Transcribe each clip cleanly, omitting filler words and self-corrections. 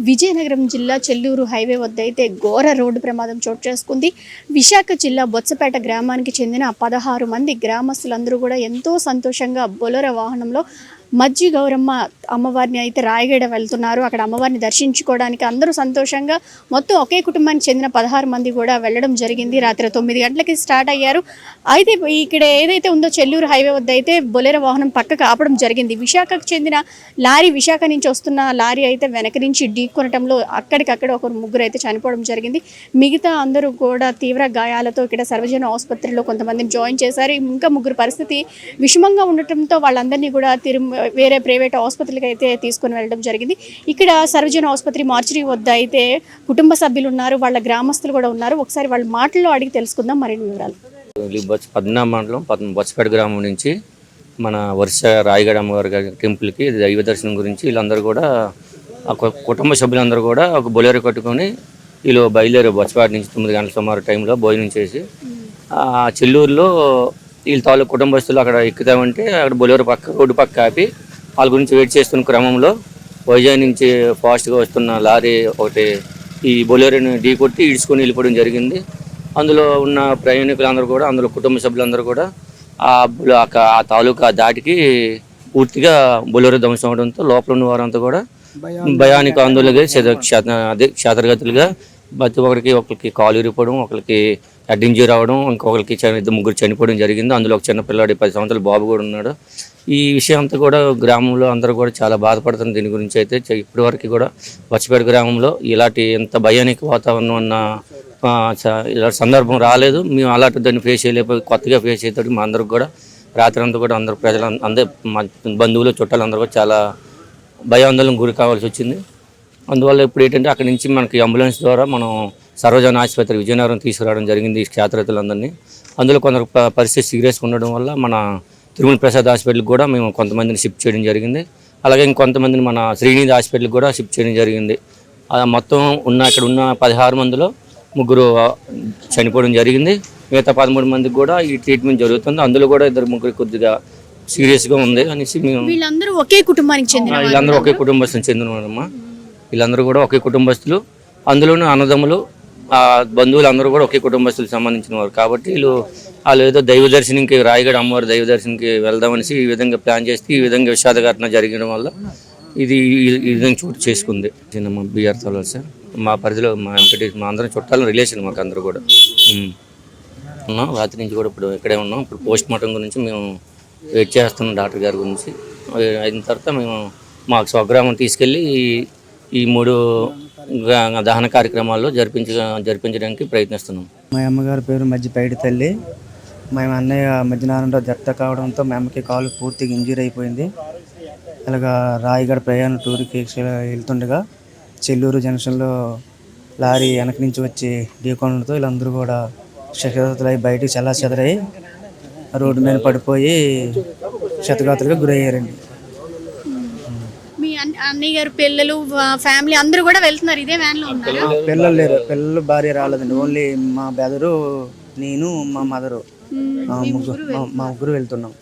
విజయనగరం జిల్లా చెల్లూరు హైవే వద్ద అయితే ఘోర రోడ్డు ప్రమాదం చోటు చేసుకుంది. విశాఖ జిల్లా బొత్సపేట గ్రామానికి చెందిన 16 మంది గ్రామస్తులందరూ కూడా ఎంతో సంతోషంగా బొలెరో వాహనంలో మజ్జి గౌరమ్మ అమ్మవారిని అయితే రాయగడ వెళ్తున్నారు. అక్కడ అమ్మవారిని దర్శించుకోవడానికి అందరూ సంతోషంగా మొత్తం ఒకే కుటుంబానికి చెందిన 16 మంది కూడా వెళ్ళడం జరిగింది. రాత్రి 9 గంటలకి స్టార్ట్ అయ్యారు. అయితే ఇక్కడ ఏదైతే ఉందో చెల్లూరు హైవే వద్ద అయితే బొలెరో వాహనం పక్కకు ఆపడం జరిగింది. విశాఖకు చెందిన లారీ, విశాఖ నుంచి వస్తున్న లారీ అయితే వెనక నుంచి ఢీకొనటంలో అక్కడికక్కడ ముగ్గురు అయితే చనిపోవడం జరిగింది. మిగతా అందరూ కూడా తీవ్ర గాయాలతో ఇక్కడ సర్వజన ఆసుపత్రిలో కొంతమందిని జాయిన్ చేశారు. ఇంకా ముగ్గురు పరిస్థితి విషమంగా ఉండటంతో వాళ్ళందరినీ కూడా వేరే ప్రైవేట్ ఆసుపత్రికి అయితే తీసుకుని వెళ్ళడం జరిగింది. ఇక్కడ సర్వజన ఆసుపత్రి మార్చిరి వద్ద అయితే కుటుంబ సభ్యులు ఉన్నారు, వాళ్ళ గ్రామస్తులు కూడా ఉన్నారు. ఒకసారి వాళ్ళ మాటల్లో అడిగి తెలుసుకుందాం మరిన్ని వివరాలు. మండలం బొత్సపేట గ్రామం నుంచి మన వర్ష రాయగడ అమ్మవారి టెంపుల్కి దైవ దర్శనం గురించి వీళ్ళందరూ కూడా కుటుంబ సభ్యులందరూ కూడా ఒక బొలెరో కట్టుకొని వీళ్ళు బయలుదేరారు. బొత్సపేట నుంచి 9 గంటల సుమారు టైంలో భోజనం చేసి చెల్లూరులో వీళ్ళ తాలూకు కుటుంబస్తులు అక్కడ ఎక్కుతామంటే అక్కడ బొలెరో రోడ్డు పక్క ఆపి వాళ్ళ గురించి వెయిట్ చేస్తున్న క్రమంలో వైజాగ్ నుంచి ఫాస్ట్గా వస్తున్న లారీ ఒకటి ఈ బొలెరోని ఢీ కొట్టి ఈడ్చుకొని వెళ్ళిపోవడం జరిగింది. అందులో ఉన్న ప్రయాణికులందరూ కూడా, అందులో కుటుంబ సభ్యులందరూ కూడా ఆ తాలూకా దాటికి పూర్తిగా బొలెరో ధ్వంసం అవడంతో లోపల ఉన్న వారంతా కూడా భయానికి ఆందోళనగా క్షేత్రగతులుగా ప్రతి ఒకరికి కాలు ఇరిపోవడం, ఒకరికి హెడ్ ఇంజరీ రావడం, ఇంకొకరికి ముగ్గురు చనిపోవడం జరిగింది. అందులో ఒక చిన్న పిల్లాడి 10 సంవత్సరాల బాబు కూడా ఉన్నాడు. ఈ విషయం అంతా కూడా గ్రామంలో అందరూ కూడా చాలా బాధపడుతుంది. దీని గురించి అయితే ఇప్పటి వరకు కూడా బొత్సపేట గ్రామంలో ఇలాంటి ఎంత భయానికి వాతావరణం ఉన్న ఇలాంటి సందర్భం రాలేదు. మేము అలాంటి దాన్ని ఫేస్ చేయలేకపోయి కొత్తగా ఫేస్ చేసేటప్పుడు మా అందరికి కూడా రాత్రి అంతా కూడా అందరు ప్రజలు అందరూ మా బంధువులు చుట్టాలు అందరూ కూడా చాలా భయాందోళనకు గురి కావాల్సి వచ్చింది. అందువల్ల ఇప్పుడు ఏంటంటే అక్కడి నుంచి మనకి అంబులెన్స్ ద్వారా మనం సర్వజన ఆసుపత్రి విజయనగరం తీసుకురావడం జరిగింది ఈ క్షేత్రతులందరినీ. అందులో కొందరు పరిస్థితి సీరియస్గా ఉండడం వల్ల మన తిరుమల ప్రసాద్ హాస్పిటల్కి కూడా మేము కొంతమందిని షిఫ్ట్ చేయడం జరిగింది. అలాగే ఇంకొంతమందిని మన శ్రీనిధి హాస్పిటల్కి కూడా షిఫ్ట్ చేయడం జరిగింది. మొత్తం ఇక్కడ ఉన్న 16 మందిలో ముగ్గురు చనిపోవడం జరిగింది. మిగతా 13 మందికి కూడా ఈ ట్రీట్మెంట్ జరుగుతుంది. అందులో కూడా 2-3 కొద్దిగా సీరియస్గా ఉంది అనేసి మేము వీళ్ళందరూ ఒకే కుటుంబానికి చెందిన వీళ్ళందరూ ఒకే కుటుంబస్తులు చెందినవారమ్మా. వీళ్ళందరూ కూడా ఒకే కుటుంబస్తులు, అందులోనూ అన్నదమ్ములు, బంధువులు అందరూ కూడా ఒకే కుటుంబస్తులకు సంబంధించిన వారు. కాబట్టి వాళ్ళు ఏదో దైవ దర్శనంకి రాయగడ అమ్మవారి దైవ దర్శనంకి వెళ్దామనేసి ఈ విధంగా ప్లాన్ చేస్తే ఈ విధంగా విషాద ఘటన జరగడం వల్ల ఇది ఈ విధంగా చోటు చేసుకుంది. చిన్న బీఆర్ తలవారు సార్ మా పరిధిలో మా ఎంపీటీ మా అందరం చుట్టాల రిలేషన్ మాకు అందరూ కూడా ఉన్నాం. రాత్రి నుంచి కూడా ఇప్పుడు ఇక్కడే ఉన్నాం. ఇప్పుడు పోస్ట్ మార్టం గురించి మేము వెయిట్ చేస్తున్నాం డాక్టర్ గారి గురించి. అయిన తర్వాత మేము మాకు స్వగ్రామం తీసుకెళ్ళి ఈ 3 దహన కార్యక్రమాల్లో జరిపించడానికి ప్రయత్నిస్తున్నాం. మా అమ్మగారి పేరు మధ్య పైడి తల్లి. మా అన్నయ్య మధ్యనారాయణరావు దత్త కావడంతో మా అమ్మకి కాలు పూర్తిగా ఇంజూరీ అయిపోయింది. ఇలాగా రాయగడ ప్రయాణ టూర్కి వెళ్తుండగా చెల్లూరు జంక్షన్లో లారీ వెనక నుంచి వచ్చి ఢీకొనడంతో వీళ్ళందరూ కూడా క్షతగాతులై బయటికి చెదరై రోడ్డు మీద పడిపోయి క్షతగాతులుగా గురయ్యారండి. అన్నయ్య గారు పిల్లలు ఫ్యామిలీ అందరూ కూడా వెళ్తున్నారు ఇదే వ్యాన్ లో ఉన్నారు. పిల్లలు లేరు, పిల్లలు భార్య రాలేదండి. ఓన్లీ మా బ్రదరు, నేను, మా మదరు, మా ముగ్గురు వెళ్తున్నాం.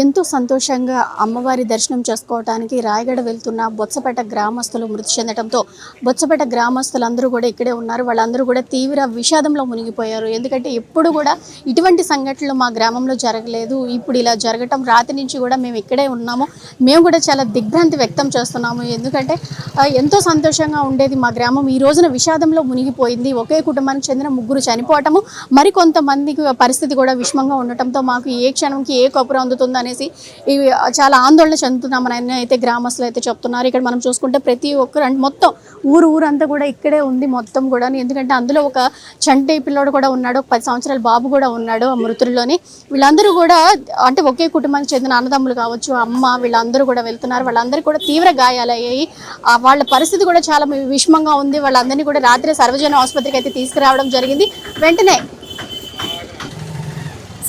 ఎంతో సంతోషంగా అమ్మవారి దర్శనం చేసుకోవడానికి రాయగడ వెళ్తున్న బొత్సపేట గ్రామస్తులు మృతి చెందడంతో బొత్సపేట గ్రామస్తులందరూ కూడా ఇక్కడే ఉన్నారు. వాళ్ళందరూ కూడా తీవ్ర విషాదంలో మునిగిపోయారు. ఎందుకంటే ఎప్పుడు కూడా ఇటువంటి సంఘటనలు మా గ్రామంలో జరగలేదు. ఇప్పుడు ఇలా జరగటం రాత్రి నుంచి కూడా మేము ఇక్కడే ఉన్నాము. మేము కూడా చాలా దిగ్భ్రాంతి వ్యక్తం చేస్తున్నాము. ఎందుకంటే ఎంతో సంతోషంగా ఉండేది మా గ్రామం ఈ రోజున విషాదంలో మునిగిపోయింది. ఒకే కుటుంబానికి చెందిన ముగ్గురు చనిపోవటము, మరికొంతమందికి పరిస్థితి కూడా విషమంగా ఉండటంతో మాకు ఏ క్షణంకి ఏ కబురు అందుతుందో అనేసి ఇవి చాలా ఆందోళన చెందుతున్నామని అయితే గ్రామస్తులు అయితే చెప్తున్నారు. ఇక్కడ మనం చూసుకుంటే ప్రతి ఒక్కరు అంటే మొత్తం ఊరంతా కూడా ఇక్కడే ఉంది మొత్తం కూడా. ఎందుకంటే అందులో ఒక చంటి పిల్లోడు కూడా ఉన్నాడు, 10 సంవత్సరాల బాబు కూడా ఉన్నాడు ఆ మృతుల్లోని. వీళ్ళందరూ కూడా అంటే ఒకే కుటుంబానికి చెందిన అన్నదమ్ములు కావచ్చు, అమ్మ, వీళ్ళందరూ కూడా వెళ్తున్నారు. వాళ్ళందరూ కూడా తీవ్ర గాయాలయ్యాయి. వాళ్ళ పరిస్థితి కూడా చాలా విషమంగా ఉంది. వాళ్ళందరినీ కూడా రాత్రి సర్వజన ఆసుపత్రికి అయితే తీసుకురావడం జరిగింది. వెంటనే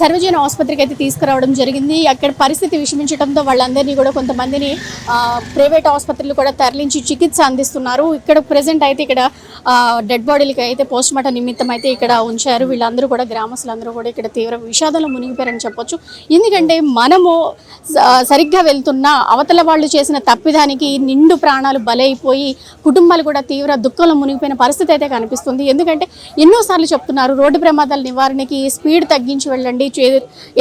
సర్వజన ఆసుపత్రికి అయితే తీసుకురావడం జరిగింది. అక్కడ పరిస్థితి విషమించడంతో వాళ్ళందరినీ కూడా కొంతమందిని ప్రైవేట్ ఆసుపత్రులు కూడా తరలించి చికిత్స అందిస్తున్నారు. ఇక్కడ ప్రెసెంట్ అయితే ఇక్కడ డెడ్ బాడీలకి అయితే పోస్ట్ మార్టం నిమిత్తం అయితే ఇక్కడ ఉంచారు. వీళ్ళందరూ కూడా గ్రామస్తులందరూ కూడా ఇక్కడ తీవ్ర విషాదంలో మునిగిపోయారని చెప్పొచ్చు. ఎందుకంటే మనము సరిగ్గా వెళ్తున్న అవతల వాళ్ళు చేసిన తప్పిదానికి నిండు ప్రాణాలు బలైపోయి కుటుంబాలు కూడా తీవ్ర దుఃఖంలో మునిగిపోయిన పరిస్థితి అయితే కనిపిస్తుంది. ఎందుకంటే ఎన్నోసార్లు చెప్తున్నారు రోడ్డు ప్రమాదాల నివారణకి స్పీడ్ తగ్గించి వెళ్ళండి,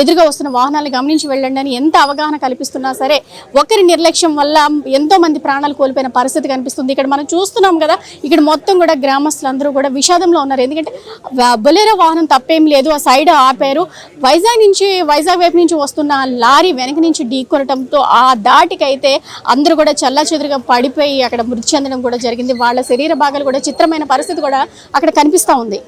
ఎదురుగా వస్తున్న వాహనాలు గమనించి వెళ్ళండి అని ఎంత అవగాహన కల్పిస్తున్నా సరే ఒకరి నిర్లక్ష్యం వల్ల ఎంతో మంది ప్రాణాలు కోల్పోయిన పరిస్థితి కనిపిస్తుంది. ఇక్కడ మనం చూస్తున్నాం కదా, ఇక్కడ మొత్తం కూడా గ్రామస్తులందరూ కూడా విషాదంలో ఉన్నారు. ఎందుకంటే బొలెరో వాహనం తప్పేం లేదు, ఆ సైడ్ ఆపారు. వైజాగ్ వైపు నుంచి వస్తున్న లారీ వెనక నుంచి ఢీకొనడంతో ఆ దాటికైతే అందరూ కూడా చల్లాచెదురుగా పడిపోయి అక్కడ మృతి చెందడం కూడా జరిగింది. వాళ్ళ శరీర భాగాలు కూడా చిత్రమైన పరిస్థితి కూడా అక్కడ కనిపిస్తూ ఉంది.